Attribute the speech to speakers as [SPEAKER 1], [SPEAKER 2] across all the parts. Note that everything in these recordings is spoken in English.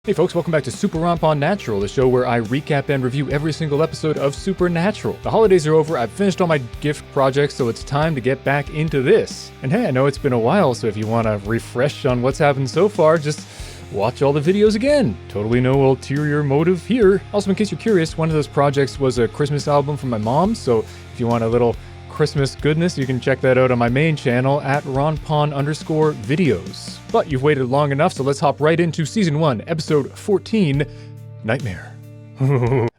[SPEAKER 1] Hey folks, welcome back to SupeRonpoNatural, the show where I recap and review every single episode of Supernatural. The holidays are over, I've finished all my gift projects, so it's time to get back into this. And hey, I know it's been a while, so if you want to refresh on what's happened so far, just watch all the videos again. Totally no ulterior motive here. Also, in case you're curious, one of those projects was a Christmas album from my mom, so if you want a little Christmas goodness, you can check that out on my main channel at Ronpon_videos. But you've waited long enough, so let's hop right into Season 1, Episode 14, Nightmare.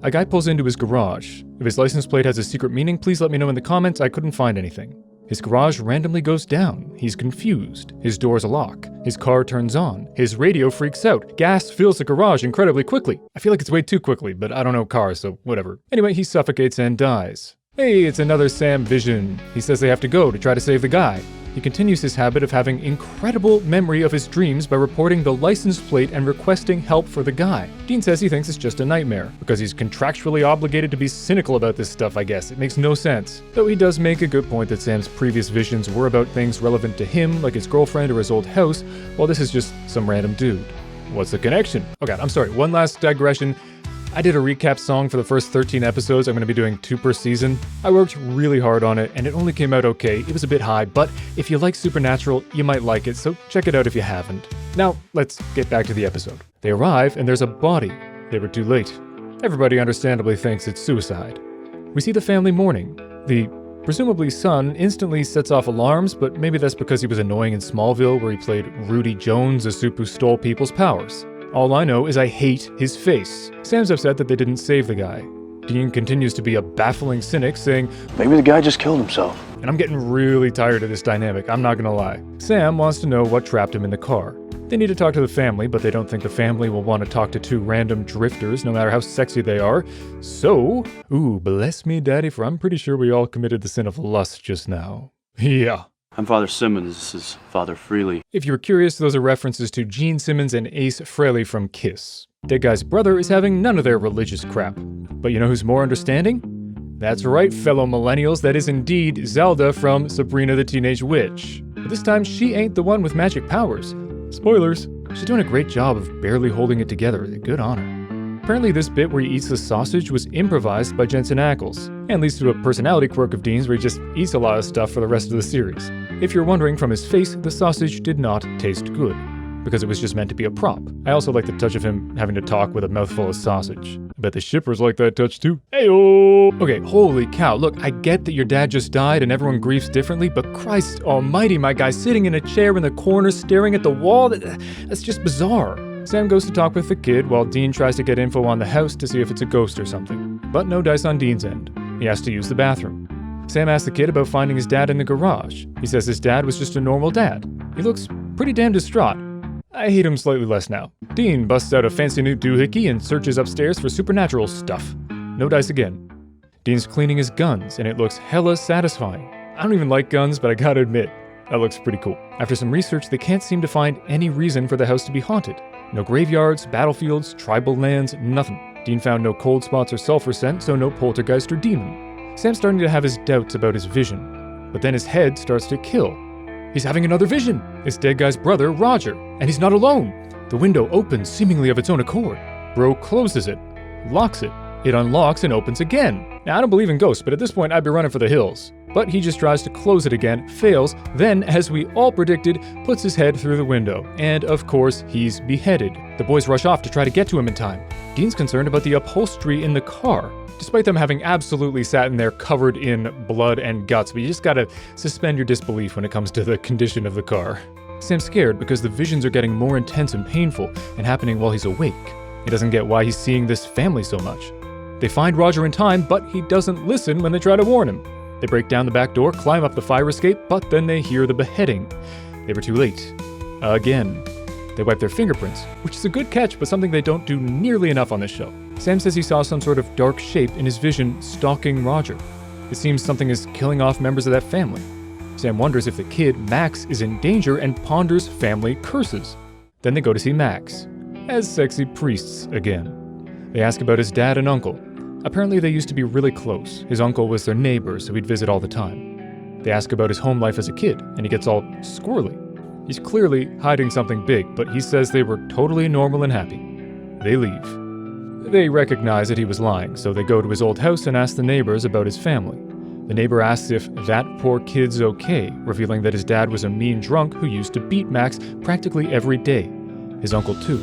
[SPEAKER 1] A guy pulls into his garage. If his license plate has a secret meaning, please let me know in the comments. I couldn't find anything. His garage randomly goes down. He's confused. His door's alock. His car turns on. His radio freaks out. Gas fills the garage incredibly quickly. I feel like it's way too quickly, but I don't know cars, so whatever. Anyway, he suffocates and dies. Hey, it's another Sam vision. He says they have to go to try to save the guy. He continues his habit of having incredible memory of his dreams by reporting the license plate and requesting help for the guy. Dean says he thinks it's just a nightmare, because he's contractually obligated to be cynical about this stuff, I guess. It makes no sense. Though he does make a good point that Sam's previous visions were about things relevant to him, like his girlfriend or his old house, while this is just some random dude. What's the connection? Oh god, I'm sorry, one last digression. I did a recap song for the first 13 episodes. I'm going to be doing 2 per season. I worked really hard on it, and it only came out okay. It was a bit high, but if you like Supernatural, you might like it, so check it out if you haven't. Now, let's get back to the episode. They arrive, and there's a body. They were too late. Everybody understandably thinks it's suicide. We see the family mourning. The presumably son instantly sets off alarms, but maybe that's because he was annoying in Smallville, where he played Rudy Jones, a supe who stole people's powers. All I know is I hate his face. Sam's upset that they didn't save the guy. Dean continues to be a baffling cynic, saying,
[SPEAKER 2] maybe the guy just killed himself.
[SPEAKER 1] And I'm getting really tired of this dynamic, I'm not gonna lie. Sam wants to know what trapped him in the car. They need to talk to the family, but they don't think the family will want to talk to 2 random drifters, no matter how sexy they are. So, ooh, bless me, Daddy, for I'm pretty sure we all committed the sin of lust just now. Yeah.
[SPEAKER 2] I'm Father Simmons, this is Father Freely.
[SPEAKER 1] If you were curious, those are references to Gene Simmons and Ace Frehley from Kiss. Dead Guy's brother is having none of their religious crap. But you know who's more understanding? That's right, fellow millennials, that is indeed Zelda from Sabrina the Teenage Witch. But this time, she ain't the one with magic powers. Spoilers. She's doing a great job of barely holding it together. Good on her. Apparently this bit where he eats the sausage was improvised by Jensen Ackles, and leads to a personality quirk of Dean's where he just eats a lot of stuff for the rest of the series. If you're wondering from his face, the sausage did not taste good, because it was just meant to be a prop. I also like the touch of him having to talk with a mouthful of sausage. I bet the shippers like that touch too. Heyo! Okay, holy cow, look, I get that your dad just died and everyone grieves differently, but Christ almighty, my guy sitting in a chair in the corner staring at the wall, that's just bizarre. Sam goes to talk with the kid while Dean tries to get info on the house to see if it's a ghost or something. But no dice on Dean's end. He has to use the bathroom. Sam asks the kid about finding his dad in the garage. He says his dad was just a normal dad. He looks pretty damn distraught. I hate him slightly less now. Dean busts out a fancy new doohickey and searches upstairs for supernatural stuff. No dice again. Dean's cleaning his guns, and it looks hella satisfying. I don't even like guns, but I gotta admit, that looks pretty cool. After some research, they can't seem to find any reason for the house to be haunted. No graveyards, battlefields, tribal lands, nothing. Dean found no cold spots or sulfur scent, so no poltergeist or demon. Sam's starting to have his doubts about his vision, but then his head starts to kill. He's having another vision! It's Dead Guy's brother, Roger, and he's not alone! The window opens seemingly of its own accord. Bro closes it, locks it. It unlocks and opens again. Now, I don't believe in ghosts, but at this point I'd be running for the hills. But he just tries to close it again, fails, then, as we all predicted, puts his head through the window. And, of course, he's beheaded. The boys rush off to try to get to him in time. Dean's concerned about the upholstery in the car, despite them having absolutely sat in there covered in blood and guts, but you just gotta suspend your disbelief when it comes to the condition of the car. Sam's scared because the visions are getting more intense and painful and happening while he's awake. He doesn't get why he's seeing this family so much. They find Roger in time, but he doesn't listen when they try to warn him. They break down the back door, climb up the fire escape, but then they hear the beheading. They were too late. Again. They wipe their fingerprints, which is a good catch, but something they don't do nearly enough on this show. Sam says he saw some sort of dark shape in his vision stalking Roger. It seems something is killing off members of that family. Sam wonders if the kid, Max, is in danger and ponders family curses. Then they go to see Max, as sexy priests again. They ask about his dad and uncle. Apparently they used to be really close. His uncle was their neighbor, so he'd visit all the time. They ask about his home life as a kid, and he gets all squirrely. He's clearly hiding something big, but he says they were totally normal and happy. They leave. They recognize that he was lying, so they go to his old house and ask the neighbors about his family. The neighbor asks if that poor kid's okay, revealing that his dad was a mean drunk who used to beat Max practically every day. His uncle too.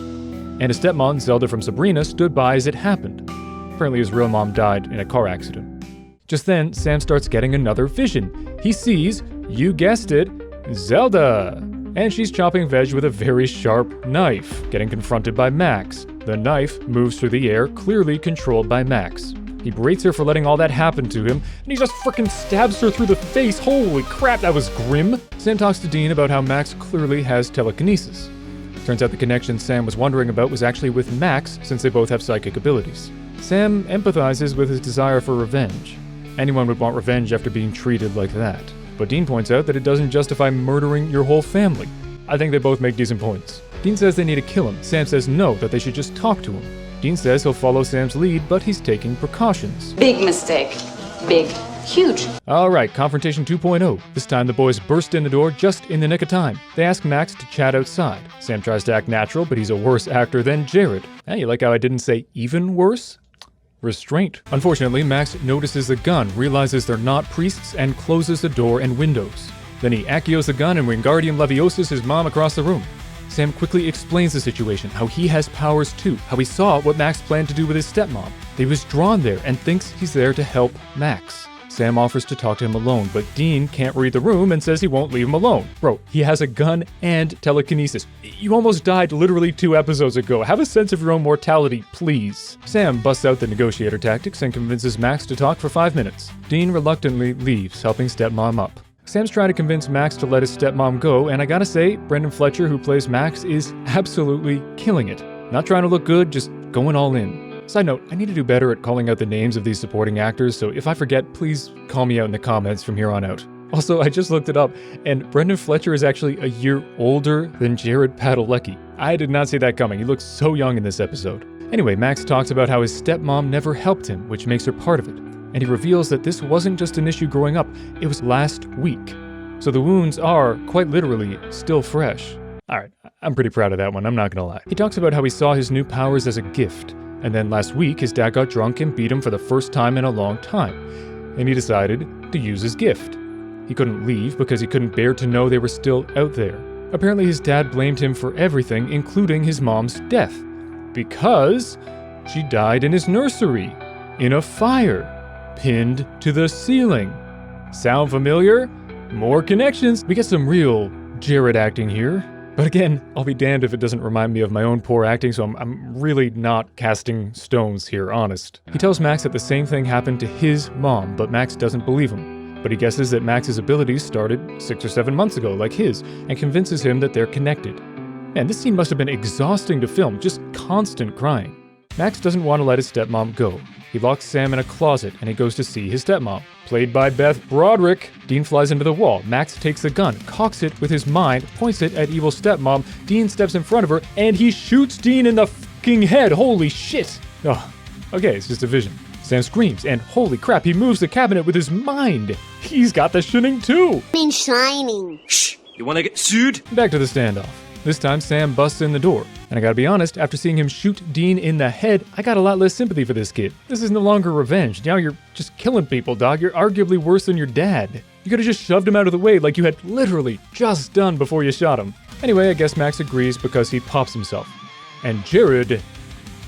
[SPEAKER 1] And his stepmom, Zelda from Sabrina, stood by as it happened. Apparently his real mom died in a car accident. Just then, Sam starts getting another vision. He sees, you guessed it, Zelda! And she's chopping veg with a very sharp knife, getting confronted by Max. The knife moves through the air, clearly controlled by Max. He berates her for letting all that happen to him, and he just frickin' stabs her through the face. Holy crap, that was grim! Sam talks to Dean about how Max clearly has telekinesis. Turns out the connection Sam was wondering about was actually with Max, since they both have psychic abilities. Sam empathizes with his desire for revenge. Anyone would want revenge after being treated like that. But Dean points out that it doesn't justify murdering your whole family. I think they both make decent points. Dean says they need to kill him. Sam says no, that they should just talk to him. Dean says he'll follow Sam's lead, but he's taking precautions.
[SPEAKER 3] Big mistake. Big. Huge.
[SPEAKER 1] Alright, confrontation 2.0. This time the boys burst in the door just in the nick of time. They ask Max to chat outside. Sam tries to act natural, but he's a worse actor than Jared. Hey, you like how I didn't say even worse? Restraint. Unfortunately, Max notices the gun, realizes they're not priests, and closes the door and windows. Then he accios the gun and Wingardium Leviosa's his mom across the room. Sam quickly explains the situation, how he has powers too, how he saw what Max planned to do with his stepmom. He was drawn there and thinks he's there to help Max. Sam offers to talk to him alone, but Dean can't read the room and says he won't leave him alone. Bro, he has a gun and telekinesis. You almost died literally 2 episodes ago. Have a sense of your own mortality, please. Sam busts out the negotiator tactics and convinces Max to talk for 5 minutes. Dean reluctantly leaves, helping stepmom up. Sam's trying to convince Max to let his stepmom go, and I gotta say, Brendan Fletcher, who plays Max, is absolutely killing it. Not trying to look good, just going all in. Side note, I need to do better at calling out the names of these supporting actors, so if I forget, please call me out in the comments from here on out. Also, I just looked it up, and Brendan Fletcher is actually a year older than Jared Padalecki. I did not see that coming. He looks so young in this episode. Anyway, Max talks about how his stepmom never helped him, which makes her part of it. And he reveals that this wasn't just an issue growing up, it was last week. So the wounds are, quite literally, still fresh. Alright, I'm pretty proud of that one, I'm not gonna lie. He talks about how he saw his new powers as a gift. And then last week, his dad got drunk and beat him for the first time in a long time. And he decided to use his gift. He couldn't leave because he couldn't bear to know they were still out there. Apparently his dad blamed him for everything, including his mom's death. Because she died in his nursery, in a fire, pinned to the ceiling. Sound familiar? More connections. We get some real Jared acting here. But again, I'll be damned if it doesn't remind me of my own poor acting, so I'm really not casting stones here, honest. He tells Max that the same thing happened to his mom, but Max doesn't believe him. But he guesses that Max's abilities started 6 or 7 months ago, like his, and convinces him that they're connected. Man, this scene must have been exhausting to film, just constant crying. Max doesn't want to let his stepmom go. He locks Sam in a closet, and he goes to see his stepmom. Played by Beth Broderick. Dean flies into the wall. Max takes the gun, cocks it with his mind, points it at evil stepmom. Dean steps in front of her, and he shoots Dean in the fucking head. Holy shit. Oh, okay, it's just a vision. Sam screams, and holy crap, he moves the cabinet with his mind. He's got the shining too.
[SPEAKER 4] Shining.
[SPEAKER 5] Shh! You wanna get sued?
[SPEAKER 1] Back to the standoff. This time, Sam busts in the door. And I gotta be honest, after seeing him shoot Dean in the head, I got a lot less sympathy for this kid. This is no longer revenge. Now you're just killing people, dog. You're arguably worse than your dad. You could've just shoved him out of the way like you had literally just done before you shot him. Anyway, I guess Max agrees because he pops himself. And Jared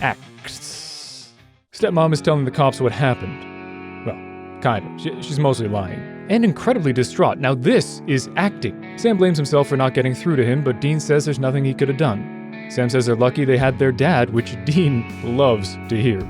[SPEAKER 1] acts. Stepmom is telling the cops what happened. Well, kind of. She's mostly lying. And incredibly distraught. Now this is acting. Sam blames himself for not getting through to him, but Dean says there's nothing he could have done. Sam says they're lucky they had their dad, which Dean loves to hear.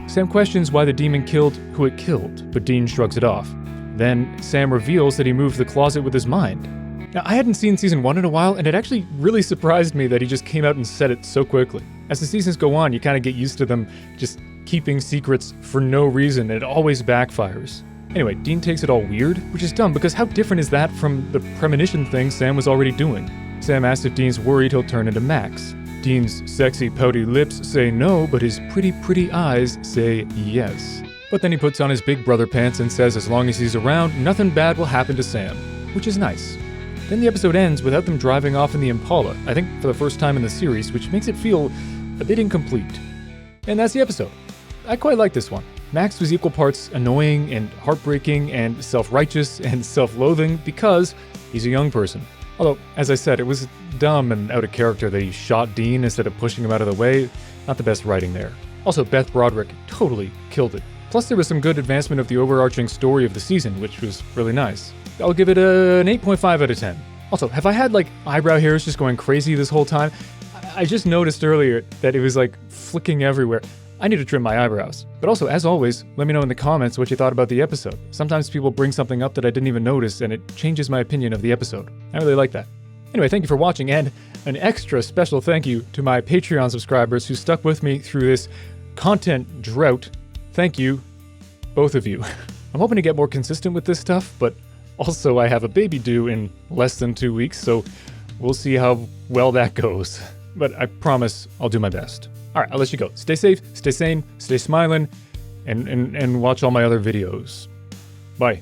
[SPEAKER 1] Sam questions why the demon killed who it killed, but Dean shrugs it off. Then Sam reveals that he moved the closet with his mind. Now, I hadn't seen season 1 in a while, and it actually really surprised me that he just came out and said it so quickly. As the seasons go on, you kind of get used to them just keeping secrets for no reason, and it always backfires. Anyway, Dean takes it all weird, which is dumb because how different is that from the premonition thing Sam was already doing? Sam asks if Dean's worried he'll turn into Max. Dean's sexy pouty lips say no, but his pretty eyes say yes. But then he puts on his big brother pants and says as long as he's around, nothing bad will happen to Sam, which is nice. Then the episode ends without them driving off in the Impala, I think for the first time in the series, which makes it feel a bit incomplete. And that's the episode. I quite like this one. Max was equal parts annoying and heartbreaking and self-righteous and self-loathing because he's a young person. Although, as I said, it was dumb and out of character that he shot Dean instead of pushing him out of the way. Not the best writing there. Also, Beth Broderick totally killed it. Plus, there was some good advancement of the overarching story of the season, which was really nice. I'll give it an 8.5 out of 10. Also, have I had like eyebrow hairs just going crazy this whole time? I just noticed earlier that it was like flicking everywhere. I need to trim my eyebrows. But also, as always, let me know in the comments what you thought about the episode. Sometimes people bring something up that I didn't even notice and it changes my opinion of the episode. I really like that. Anyway, thank you for watching, and an extra special thank you to my Patreon subscribers who stuck with me through this content drought. Thank you, both of you. I'm hoping to get more consistent with this stuff, but also I have a baby due in less than 2 weeks, so we'll see how well that goes. But I promise I'll do my best. All right, I'll let you go. Stay safe, stay sane, stay smiling, and watch all my other videos. Bye.